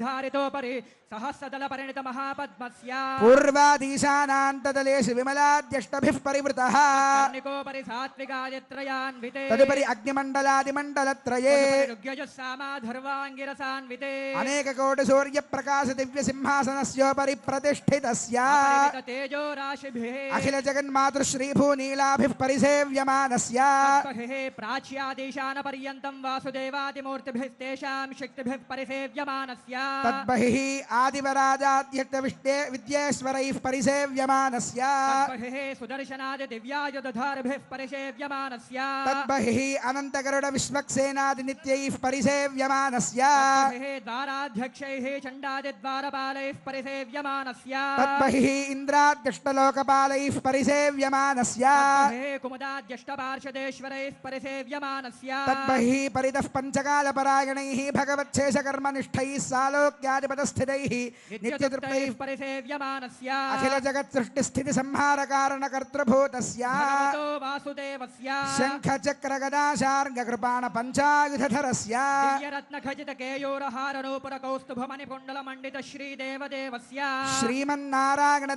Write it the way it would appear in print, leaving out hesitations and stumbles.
निर्धारितोपरि सहस्रदल परिणत महापद्मस्य पूर्वादीशानान्तदलेषु विमलाद्यष्टभिः परिवृतः कर्णिकोपरि सात्विकादित्रयान्विते तदुपरि अग्निमण्डलादिमण्डलत्रये ऋग्यजुस्सामाधर्वाङ्गिरसान्विते अनेककोटिसूर्यप्रकाश दिव्यसिंहासनस्योपरि प्रतिष्ठितस्य तेजो राशिभिः अखिल जगन्मातृश्रीभूनीलाभिः परिसेव्यमानस्य प्राच्यादेशान पर्यन्तं वासुदेवादिमूर्तिभिस्तेषां शक्तिभिः परिसेव्यमानस्य तद्बहिः आदिवराजाद्यक्तविद्येश्वरैः परिसेव्यमानस्य तद्बहिः सुदर्शनादिदिव्यायुधधारिभिः परिसेव्यमानस्य तद्बहिः अनन्तगरुडविश्वक्सेनादिनित्यैः परिसेव्यमानस्य तद्बहिः द्वाराध्यक्षैः चण्डादिद्वारपालैः परिसेव्यमानस्य तद्बहिः इन्द्राद्यष्टलोकपालैः परिसेव्यमानस्य तद्बहिः कुमुदाद्यष्टपार्षदेश्वरैः परिसेव्यमानस्य तद्बहिः परितः पञ्चकालपरायणैः भगवच्छेषकर्मनिष्ठैः सालोक्यादिपदस्थितैः नित्यतृप्तैः परिसेव्यमानस्य अखिल जगत्सृष्टिस्थितिसंहारकारणकर्तृभूतस्य भगवतो वासुदेवस्य शङ्खचक्रगदाशार्ङ्गकृपाण पञ्चायुधधरस्य दिव्यरत्नखचितकेयूरहारनूपुरकौस्तुभमणिकुण्डलमण्डित श्रीदेवदेवस्य श्रीमन्नारायण